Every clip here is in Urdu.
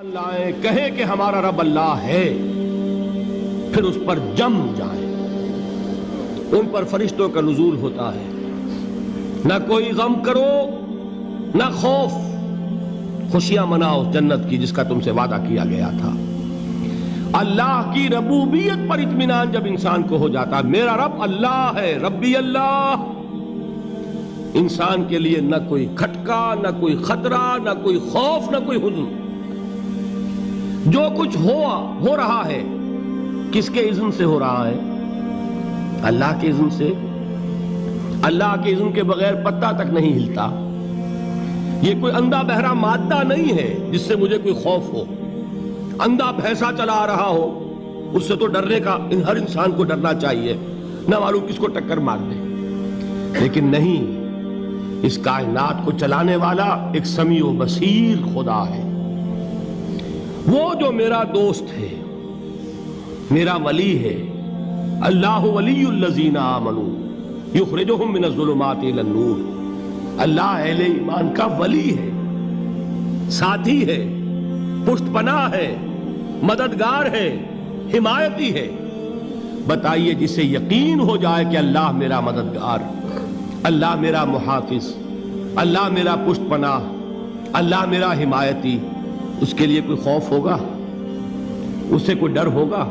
لائیں کہیں کہ ہمارا رب اللہ ہے، پھر اس پر جم جائیں۔ ان پر فرشتوں کا نزول ہوتا ہے، نہ کوئی غم کرو نہ خوف، خوشیاں مناؤ جنت کی جس کا تم سے وعدہ کیا گیا تھا۔ اللہ کی ربوبیت پر اطمینان جب انسان کو ہو جاتا ہے، میرا رب اللہ ہے، ربی اللہ، انسان کے لیے نہ کوئی کھٹکا، نہ کوئی خطرہ، نہ کوئی خوف، نہ کوئی حزن۔ جو کچھ ہو رہا ہے کس کے اذن سے ہو رہا ہے؟ اللہ کے اذن سے۔ اللہ کے اذن کے بغیر پتہ تک نہیں ہلتا۔ یہ کوئی اندھا بہرا مادہ نہیں ہے جس سے مجھے کوئی خوف ہو۔ اندھا بھینسا چلا آ رہا ہو اس سے تو ڈرنے کا ہر انسان کو ڈرنا چاہیے، نہ معلوم کس کو ٹکر مار دے۔ لیکن نہیں، اس کائنات کو چلانے والا ایک سمیع و بصیر خدا ہے۔ وہ جو میرا دوست ہے، میرا ولی ہے۔ اللہ ولی الذین آمنوا یخرجہم من الظلمات الی النور۔ اللہ اہل ایمان کا ولی ہے، ساتھی ہے، پشت پناہ ہے، مددگار ہے، حمایتی ہے۔ بتائیے جسے یقین ہو جائے کہ اللہ میرا مددگار، اللہ میرا محافظ، اللہ میرا پشت پناہ، اللہ میرا حمایتی، اس کے لیے کوئی خوف ہوگا؟ اس سے کوئی ڈر ہوگا؟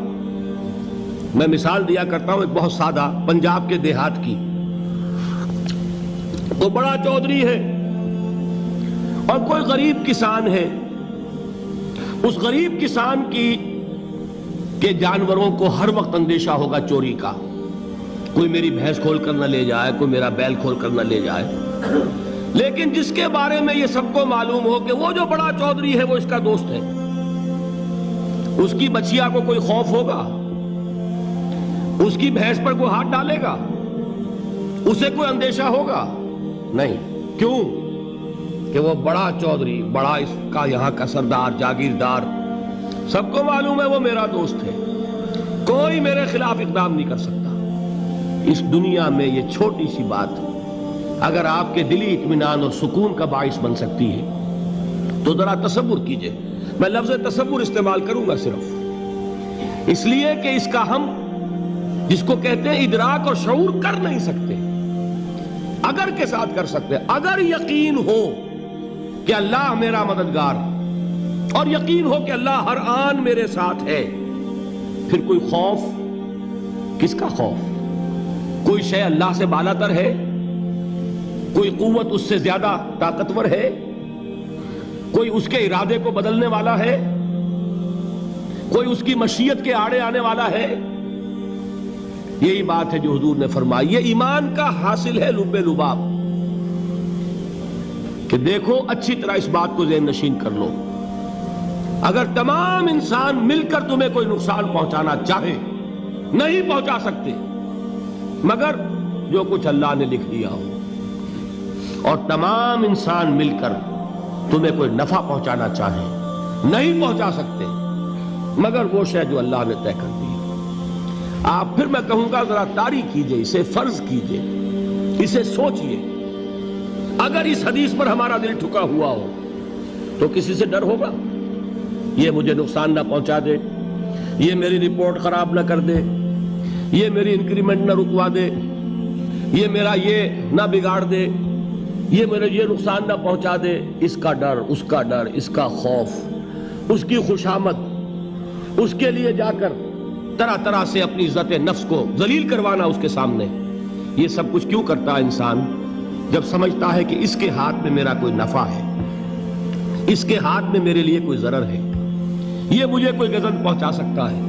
میں مثال دیا کرتا ہوں ایک بہت سادہ، پنجاب کے دیہات کی۔ وہ بڑا چودھری ہے اور کوئی غریب کسان ہے۔ اس غریب کسان کے جانوروں کو ہر وقت اندیشہ ہوگا چوری کا، کوئی میری بھینس کھول کر نہ لے جائے، کوئی میرا بیل کھول کر نہ لے جائے۔ لیکن جس کے بارے میں یہ سب کو معلوم ہو کہ وہ جو بڑا چودھری ہے وہ اس کا دوست ہے، اس کی بچیا کو کوئی خوف ہوگا؟ اس کی بھینس پر کوئی ہاتھ ڈالے گا؟ اسے کوئی اندیشہ ہوگا؟ نہیں۔ کیوں؟ کہ وہ بڑا چودھری، بڑا اس کا یہاں کا سردار، جاگیردار، سب کو معلوم ہے وہ میرا دوست ہے، کوئی میرے خلاف اقدام نہیں کر سکتا۔ اس دنیا میں یہ چھوٹی سی بات اگر آپ کے دلی اطمینان اور سکون کا باعث بن سکتی ہے تو ذرا تصور کیجئے۔ میں لفظ تصور استعمال کروں گا صرف اس لیے کہ اس کا ہم جس کو کہتے ہیں ادراک اور شعور کر نہیں سکتے، اگر کے ساتھ کر سکتے۔ اگر یقین ہو کہ اللہ میرا مددگار اور یقین ہو کہ اللہ ہر آن میرے ساتھ ہے، پھر کوئی خوف؟ کس کا خوف؟ کوئی شے اللہ سے بالا تر ہے؟ کوئی قوت اس سے زیادہ طاقتور ہے؟ کوئی اس کے ارادے کو بدلنے والا ہے؟ کوئی اس کی مشیت کے آڑے آنے والا ہے؟ یہی بات ہے جو حضور نے فرمائی۔ یہ ایمان کا حاصل ہے لب لباب، کہ دیکھو اچھی طرح اس بات کو ذہن نشین کر لو، اگر تمام انسان مل کر تمہیں کوئی نقصان پہنچانا چاہے نہیں پہنچا سکتے مگر جو کچھ اللہ نے لکھ دیا ہو، اور تمام انسان مل کر تمہیں کوئی نفع پہنچانا چاہے نہیں پہنچا سکتے مگر وہ شے جو اللہ نے طے کر دی۔ آپ پھر میں کہوں گا ذرا طاری کیجئے، اسے فرض کیجئے، اسے سوچئے۔ اگر اس حدیث پر ہمارا دل ٹھکا ہوا ہو تو کسی سے ڈر ہوگا؟ یہ مجھے نقصان نہ پہنچا دے، یہ میری رپورٹ خراب نہ کر دے، یہ میری انکریمنٹ نہ رکوا دے، یہ میرا یہ نہ بگاڑ دے، یہ میرے یہ نقصان نہ پہنچا دے۔ اس کا ڈر، اس کا ڈر، اس کا خوف، اس کی خوشامد، اس کے لیے جا کر طرح طرح سے اپنی عزت نفس کو ذلیل کروانا اس کے سامنے، یہ سب کچھ کیوں کرتا ہے انسان؟ جب سمجھتا ہے کہ اس کے ہاتھ میں میرا کوئی نفع ہے، اس کے ہاتھ میں میرے لیے کوئی ضرر ہے، یہ مجھے کوئی غضب پہنچا سکتا ہے،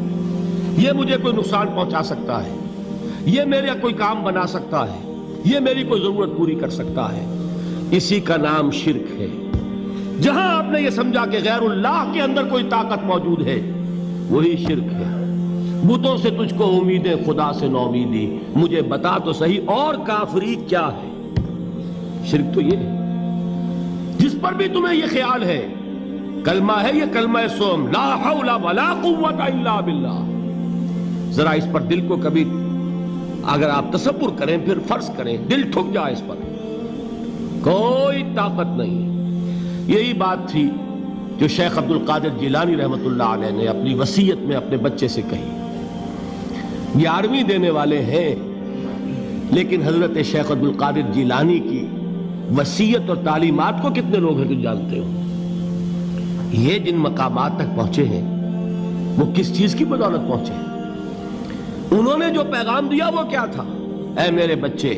یہ مجھے کوئی نقصان پہنچا سکتا ہے، یہ میرا کوئی کام بنا سکتا ہے، یہ میری کوئی ضرورت پوری کر سکتا ہے، اسی کا نام شرک ہے۔ جہاں آپ نے یہ سمجھا کہ غیر اللہ کے اندر کوئی طاقت موجود ہے وہی شرک ہے۔ بتوں سے تجھ کو امیدیں، خدا سے نومیدی، مجھے بتا تو صحیح اور کافری کیا ہے؟ شرک تو یہ ہے۔ جس پر بھی تمہیں یہ خیال ہے، کلمہ ہے یہ کلمہ سوم، لا حول ولا قوت الا باللہ، ذرا اس پر دل کو کبھی اگر آپ تصور کریں، پھر فرض کریں، دل ٹھک جائے اس پر، کوئی طاقت نہیں۔ یہی بات تھی جو شیخ عبد القادر جیلانی رحمۃ اللہ علیہ نے اپنی وصیت میں اپنے بچے سے کہی. 11ویں دینے والے ہیں، لیکن حضرت شیخ عبد القادر جیلانی کی وصیت اور تعلیمات کو کتنے لوگ ہیں تم جانتے ہو؟ یہ جن مقامات تک پہنچے ہیں وہ کس چیز کی بدولت پہنچے ہیں؟ انہوں نے جو پیغام دیا وہ کیا تھا؟ اے میرے بچے،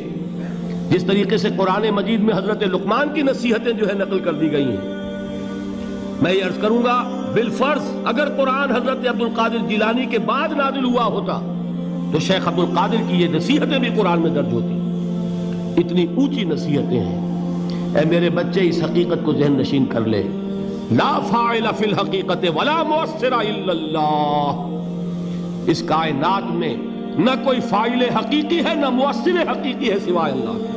جس طریقے سے قرآن مجید میں حضرت لقمان کی نصیحتیں جو ہے نقل کر دی گئی ہیں، میں یہ عرض کروں گا بالفرض اگر قرآن حضرت عبد القادر جیلانی کے بعد نازل ہوا ہوتا تو شیخ عبد القادر کی یہ نصیحتیں بھی قرآن میں درج ہوتی. اتنی اونچی نصیحتیں ہیں. اے میرے بچے، اس حقیقت کو ذہن نشین کر لے، لا فاعل فی الحقیقت ولا مؤثر الا اللہ. اس کائنات میں نہ کوئی فاعل حقیقی ہے نہ مؤثر حقیقی ہے سوائے اللہ کے.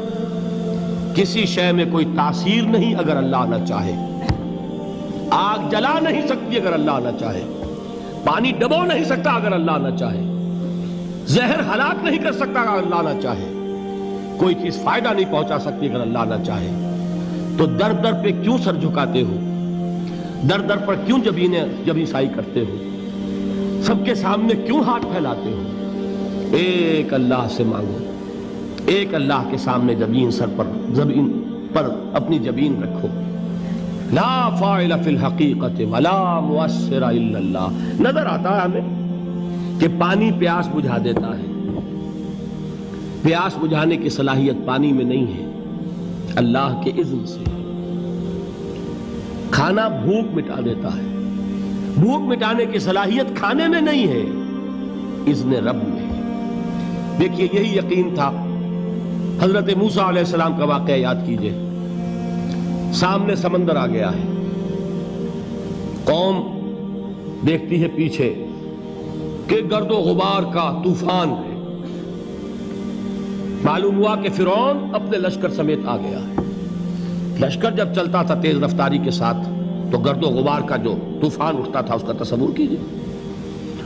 کسی شے میں کوئی تاثیر نہیں اگر اللہ نہ چاہے. آگ جلا نہیں سکتی اگر اللہ نہ چاہے. پانی ڈبو نہیں سکتا اگر اللہ نہ چاہے. زہر ہلاک نہیں کر سکتا اگر اللہ نہ چاہے. کوئی چیز فائدہ نہیں پہنچا سکتی اگر اللہ نہ چاہے. تو در در پہ کیوں سر جھکاتے ہو؟ در در پر کیوں جبیں سائی کرتے ہو؟ سب کے سامنے کیوں ہاتھ پھیلاتے ہو؟ ایک اللہ سے مانگو. ایک اللہ کے سامنے زمین پر اپنی جبین رکھو. لا فاعل فی الحقیقت ولا مؤثر الا اللہ. نظر آتا ہے ہمیں کہ پانی پیاس بجھا دیتا ہے. پیاس بجھانے کی صلاحیت پانی میں نہیں ہے، اللہ کے اذن سے. کھانا بھوک مٹا دیتا ہے. بھوک مٹانے کی صلاحیت کھانے میں نہیں ہے، اذن رب میں. دیکھیے یہی یقین تھا. حضرت موسیٰ علیہ السلام کا واقعہ یاد کیجئے. سامنے سمندر آ گیا ہے. قوم دیکھتی ہے پیچھے کہ گرد و غبار کا طوفان ہے. معلوم ہوا کہ فرعون اپنے لشکر سمیت آ گیا ہے. لشکر جب چلتا تھا تیز رفتاری کے ساتھ تو گرد و غبار کا جو طوفان اٹھتا تھا اس کا تصور کیجئے.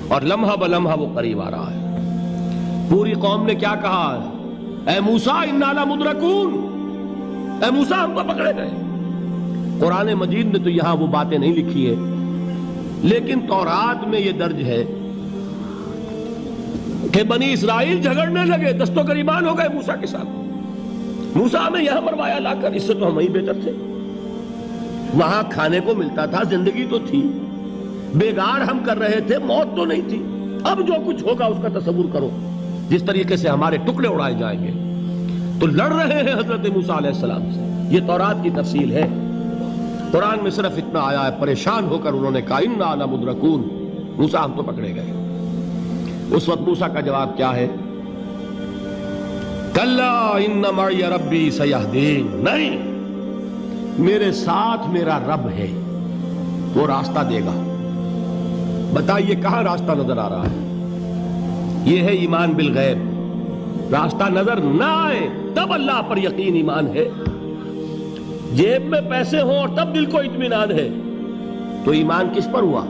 اور لمحہ بلمحہ وہ قریب آ رہا ہے. پوری قوم نے کیا کہا؟ اے موسیٰ انا لمدرکون. اے موسیٰ ہم کو پکڑے گئے. قرآن مجید میں تو یہاں وہ باتیں نہیں لکھی ہے، لیکن تورات میں یہ درج ہے کہ بنی اسرائیل جھگڑنے لگے، دست و گریبان ہو گئے موسیٰ کے ساتھ. موسیٰ ہمیں یہاں مروایا لا کر، اس سے تو ہم ہی بہتر تھے. وہاں کھانے کو ملتا تھا، زندگی تو تھی. بیگار ہم کر رہے تھے، موت تو نہیں تھی. اب جو کچھ ہوگا اس کا تصور کرو، جس طریقے سے ہمارے ٹکڑے اڑائے جائیں گے. تو لڑ رہے ہیں حضرت موسیٰ علیہ السلام سے. یہ تورات کی تفصیل ہے. قرآن میں صرف اتنا آیا ہے، پریشان ہو کر انہوں نے کہا انا لمدرکون. موسیٰ ہم تو پکڑے گئے. اس وقت موسیٰ کا جواب کیا ہے؟ کلا ان معی ربی سیہدین. نہیں، میرے ساتھ میرا رب ہے، وہ راستہ دے گا. بتائیے کہاں راستہ نظر آ رہا ہے؟ یہ ہے ایمان بالغیب. راستہ نظر نہ آئے تب اللہ پر یقین ایمان ہے. جیب میں پیسے ہوں اور تب دل کو اطمینان ہے تو ایمان کس پر ہوا؟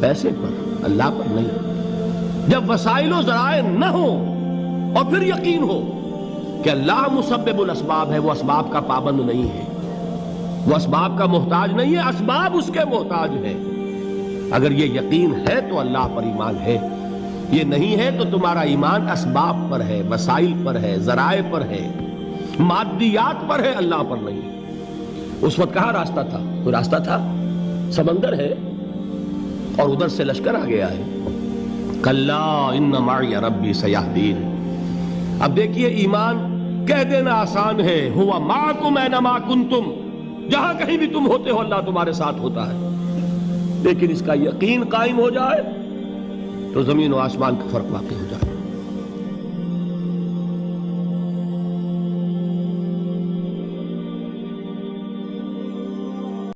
پیسے پر، اللہ پر نہیں. جب وسائل و ذرائع نہ ہو اور پھر یقین ہو کہ اللہ مسبب الاسباب ہے، وہ اسباب کا پابند نہیں ہے، وہ اسباب کا محتاج نہیں ہے، اسباب اس کے محتاج ہے. اگر یہ یقین ہے تو اللہ پر ایمان ہے. یہ نہیں ہے تو تمہارا ایمان اسباب پر ہے، وسائل پر ہے، ذرائع پر ہے، مادیات پر ہے، اللہ پر نہیں. اس وقت کہاں راستہ تھا؟ کوئی راستہ تھا؟ سمندر ہے اور ادھر سے لشکر آ گیا ہے. کلا ان معی ربی سیہدین. اب دیکھیے ایمان کہہ دینا آسان ہے، ہوا معکم اینما کنتم. جہاں کہیں بھی تم ہوتے ہو اللہ تمہارے ساتھ ہوتا ہے. لیکن اس کا یقین قائم ہو جائے تو زمین و آسمان کا فرق واقع ہو جائے.